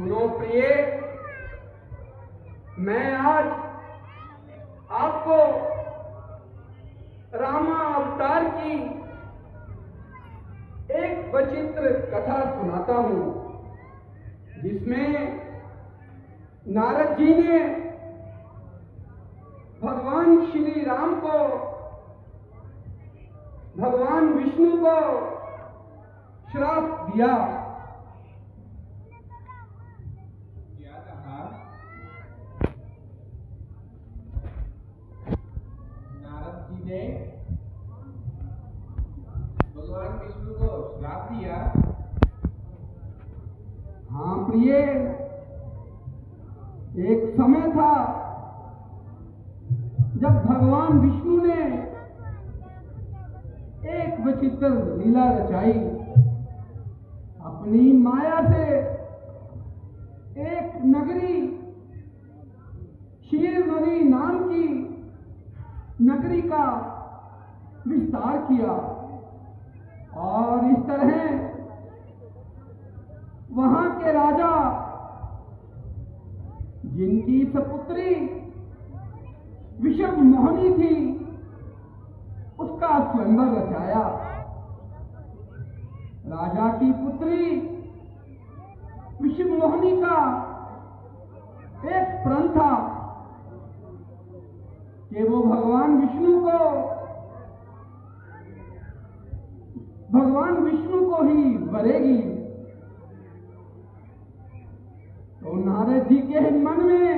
सुनो प्रिय, मैं आज आपको रामा अवतार की एक विचित्र कथा सुनाता हूं, जिसमें नारद जी ने भगवान श्री राम को, भगवान विष्णु को श्राप दिया। नारद जी ने भगवान विष्णु को श्राप दिया। हाँ प्रिय, एक समय था जब भगवान विष्णु ने एक विचित्र लीला रचाई। अपनी माया से एक नगरी, क्षीर नदी नाम की नगरी का विस्तार किया और इस तरह वहां के राजा, जिनकी सपुत्री विषम मोहिनी थी, उसका स्वयंवर रचाया। राजा की पुत्री विषम मोहिनी का एक प्रण था कि वो भगवान विष्णु को ही वरेगी। तो नारद जी के मन में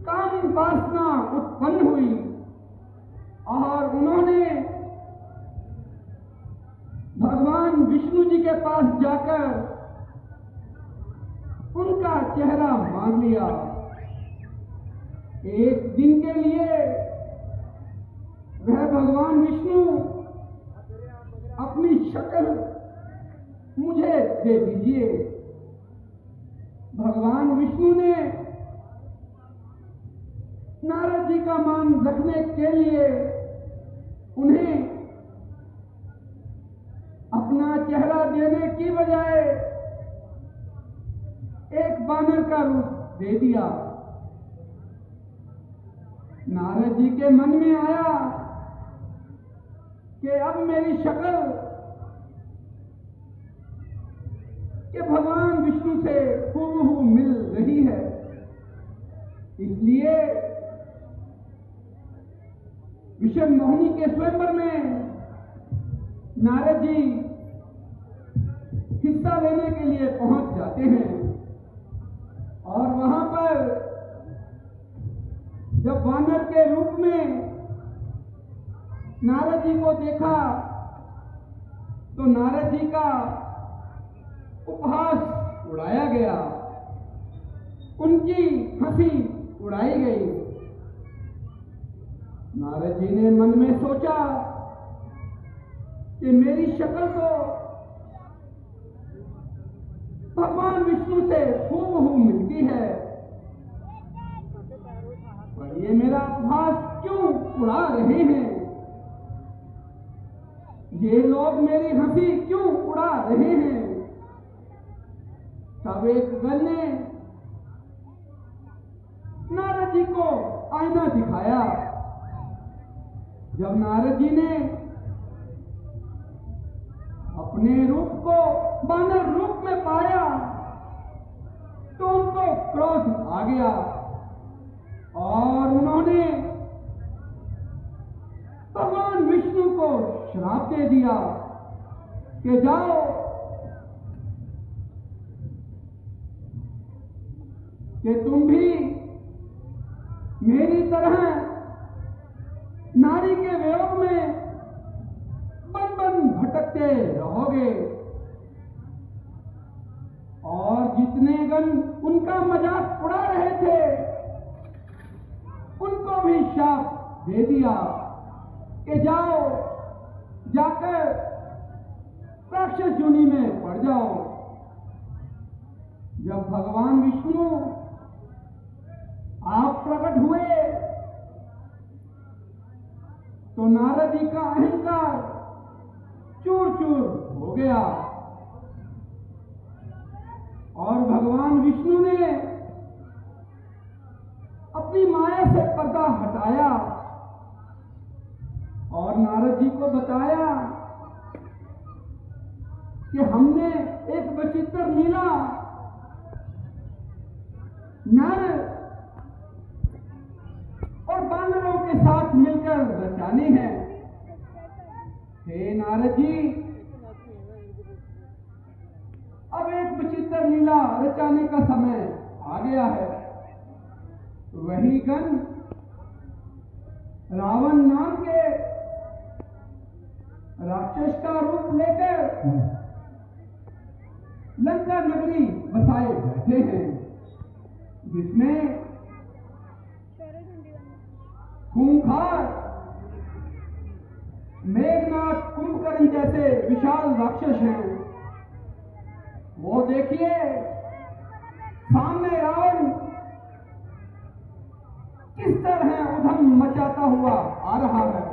काम वासना उत्पन्न हुई और उन्होंने भगवान विष्णु जी के पास जाकर उनका चेहरा मान लिया। एक दिन के लिए वह भगवान विष्णु अपनी शक्ल मुझे दे दीजिए। भगवान विष्णु ने नारद जी का मान रखने के लिए उन्हें अपना चेहरा देने की बजाय एक बानर का रूप दे दिया। नारद जी के मन में आया कि अब मेरी शक्ल के भगवान विष्णु से हूबहू मिल रही है, इसलिए विषम मोहिनी के स्वयंवर में नारद जी हिस्सा लेने के लिए पहुंच जाते हैं। और वहां पर जब वानर के रूप में नारद जी को देखा तो नारद जी का उपहास उड़ाया गया, उनकी हंसी उड़ाई गई। नारद जी ने मन में सोचा कि मेरी शक्ल तो भगवान विष्णु से हूबहू मिलती है, पर ये मेरा उपहास क्यों उड़ा रहे हैं? ये लोग मेरी हंसी क्यों उड़ा रहे हैं? तब एक गण ने नारद जी को आईना दिखाया। जब नारद जी ने अपने रूप को बानर रूप में पाया तो उनको क्रोध आ गया और उन्होंने भगवान विष्णु को श्राप दे दिया कि जाओ, कि तुम भी मेरी तरह नारी के वियोग में बन बन भटकते रहोगे। और जितने गण उनका मजाक उड़ा रहे थे उनको भी शाप दे दिया कि जाओ, जाकर राक्षस योनि में पड़ जाओ। जब भगवान विष्णु आप प्रकट हुए तो नारद जी का अहंकार चूर चूर हो गया। विष्णु ने अपनी माया से पर्दा हटाया और नारद जी को बताया कि हमने एक विचित्र लीला नर और बानरों के साथ मिलकर रचानी है। हे नारद जी, अब एक विचित्र लीला रचाने का समय आ गया है। वही गण रावण नाम के राक्षस का रूप लेकर लंका नगरी बसाए बैठे हैं, जिसमें खूंखार मेघनाथ कुंभकर्ण जैसे विशाल राक्षस हैं। वो देखिए, सामने रावण किस तरह उधम मचाता हुआ आ रहा है।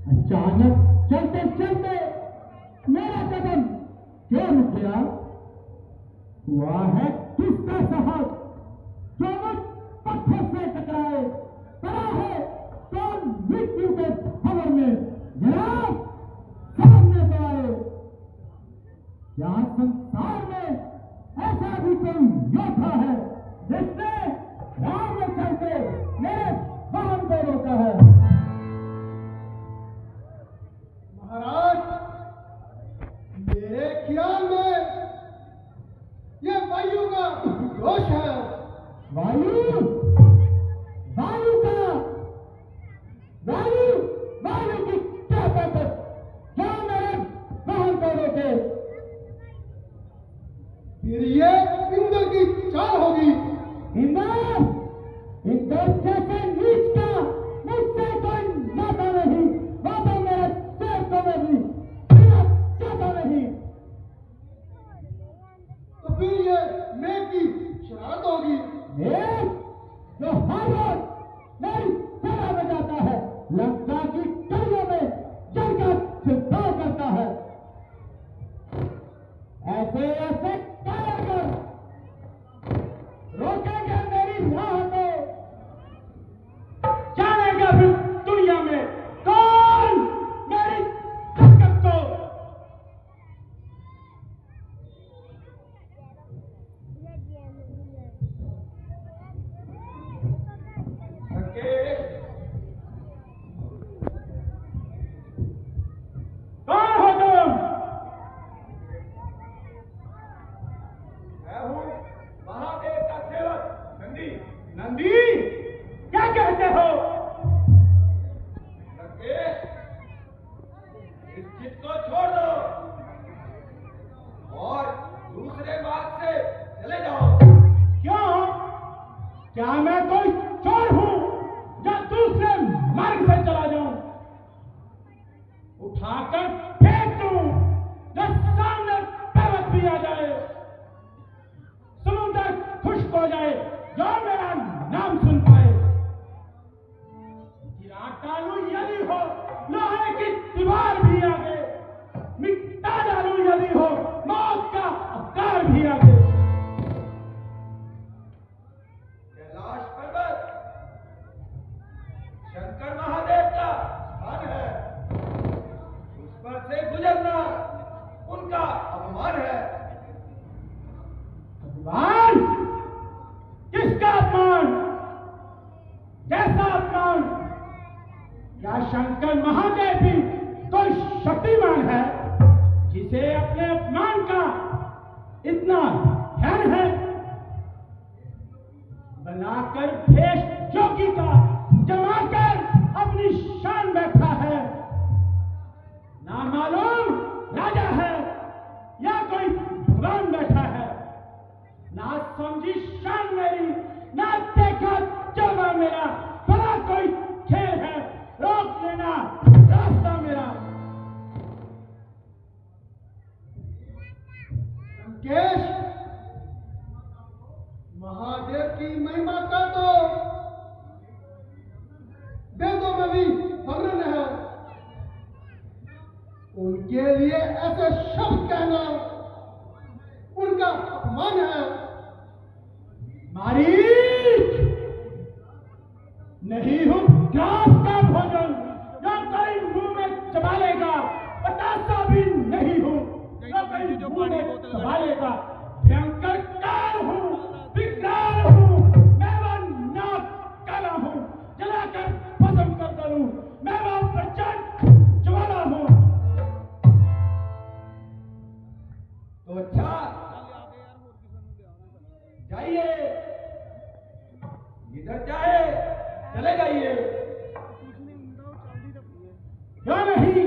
अचानक चलते चलते मेरा कदम क्यों रुक गया? हुआ है किसका साहस जो मुझ पत्थर से टकराए, पड़ा है तो मृत्यु के खबर में जरा सामने तो आए। क्या संसार में ऐसा भी कोई योद्धा है जिसने राम में चलते मेरे वाहन को रोका है? महाराज, मेरे ख्याल में ये वायु का दोष है। वायु? वायु का? वायु की क्या ताकत जो मेरे वाहन को रोके? फिर ये इंद्र की चाल होगी। इंद्र जैसे नीच का मुझसे कोई नाता नहीं। वो तो मेरे सिर को भी चाहता नहीं। तो फिर ये मेघ की शरारत होगी। जो हर रोज मेरी सेवा में जाता है, लंका की कड़ियों में जलकर छिड़काव करता है। ऐसे ऐसे कार्य कर रोकेंगे मेरी राह को। जानेगा भी दुनिया में कौन मेरी ताकत को। कौन हो तुम? मैं हूँ महादेव का सेवक नंदी। नंदी, क्या कहते हो? लंकेश, इस चित को छोड़ दो और दूसरे मार्ग से चले जाओ। क्यों? क्या मैं कोई चोर हूं जो दूसरे मार्ग से चला जाऊं? उठाकर फेंक दूं जो सामने पर्वत भी आ जाए, समुद्र खुश्क हो जाए जो मेरा नाम सुन पाए। गिरा डालूं यदि हो लोहे की दीवार भी आगे, मिटा डालूं यदि हो मौत का अवतार भी आगे। कैलाश पर्वत शंकर महादेव का स्थान है। उस पर से गुजरना उनका अपमान है। अपमान? किसका अपमान? कैसा अपमान? क्या शंकर महादेव भी कोई शक्तिमान है जिसे अपने अपमान का इतना ध्यान है? बनाकर भेष जोगी का जमाकर अपनी शान बैठा है। ना मालूम राजा है समझी शान मेरी, ना देखा जलवा मेरा, बड़ा कोई खेल है, रोक लेना रास्ता मेरा। लंकेश, महादेव की महिमा का तो वेदों में भी वर्णन है। उनके लिए ऐसे शब्द कहना उनका अपमान है। मारीच, नहीं हूं घास का भोजन जो कोई मुंह में चबा लेगा, बतासा भी नहीं हूं जो कोई मुंह में चबा लेगा। भयंकर काल हूं, विकराल हूं, मैं वो नाक काला हूं, जलाकर भस्म कर डालूं, मैं वो प्रचंड ज्वाला हूं। तो अच्छा, जाइए, जिधर चाहे चले जाइए। क्यों नहीं?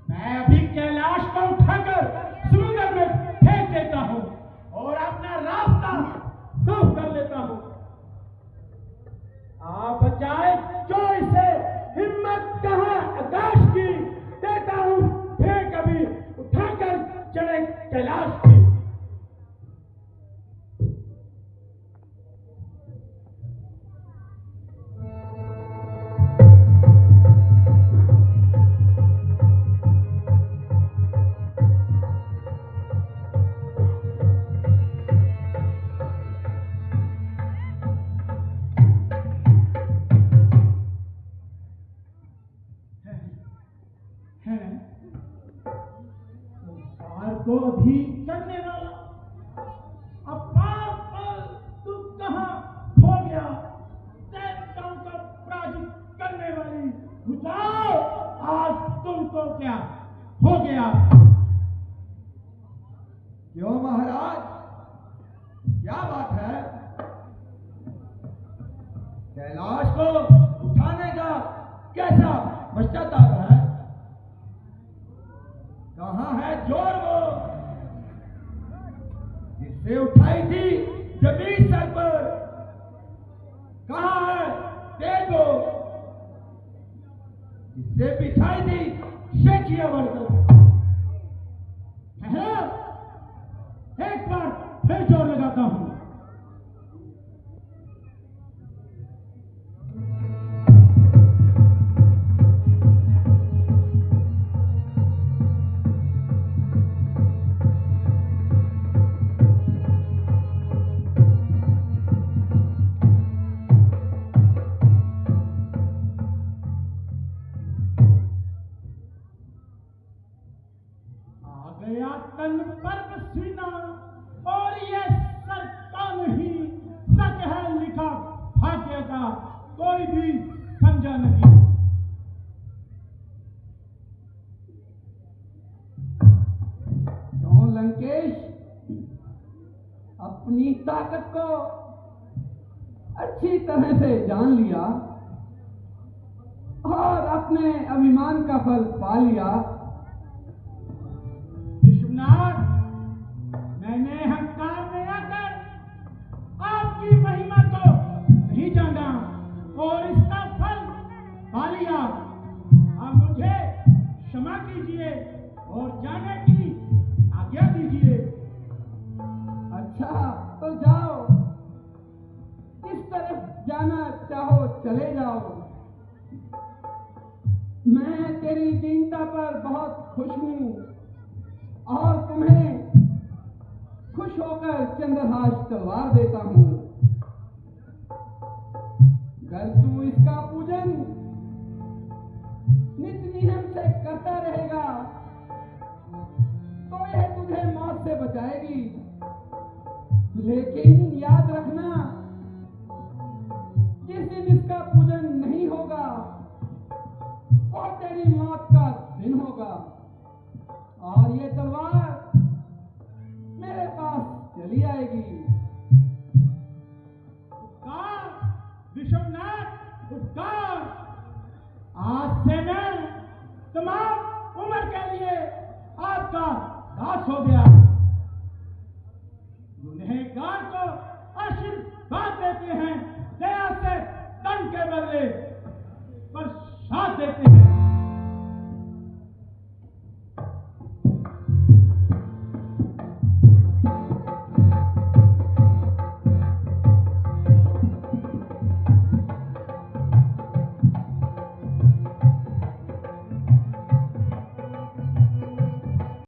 मैं अभी कैलाश को उठाकर समुद्र में फेंक देता हूं और अपना रास्ता साफ कर लेता हूं। आप बचाए जो इसे हिम्मत कहां आकाश की, देता हूं फेंक अभी उठाकर चढ़े कैलाश की। को अभी करने वाला अपार पल तू कहां खो गया, दैत्यों को पराजित करने वाली बुझाओ, आज तुमको क्या हो गया? क्यों महाराज, क्या बात है? कैलाश को उठाने का कैसा पश्चाताप है? कहां है जोर वो जिससे उठाई थी जमीन सर पर? कहां है तेज वो जिससे बिछाई थी शेखिया बढ़कर? एक बार फिर जोर लगाता हूं। गया तन पर पसीना और ये सर का नहीं, सच है लिखा भाग्य का, कोई भी समझा नहीं। क्यों लंकेश, अपनी ताकत को अच्छी तरह से जान लिया और अपने अभिमान का फल पा लिया। मैंने अहंकार में आकर आपकी महिमा को नहीं जाना और इसका फल पा लिया। अब मुझे क्षमा कीजिए और जाने की आज्ञा दीजिए। अच्छा तो जाओ, किस तरफ जाना चाहो चले जाओ। मैं तेरी दीनता पर बहुत खुश हूं और तुम्हें खुश होकर चंद्रहास तलवार देता हूं। अगर तू इसका पूजन नित्य नियम से करता रहेगा तो यह तुझे मौत से बचाएगी। लेकिन याद रखना, जिस दिन इसका पूजन नहीं होगा वो तेरी मौत का दिन होगा और ये तलवार मेरे पास चली आएगी। उपकार विश्वनाथ, उपकार। आज से मैं तमाम उम्र के लिए आपका दास हो गया। गुनहगार को आशीर्वाद देते हैं, दया से दंड के बदले प्रसाद देते हैं।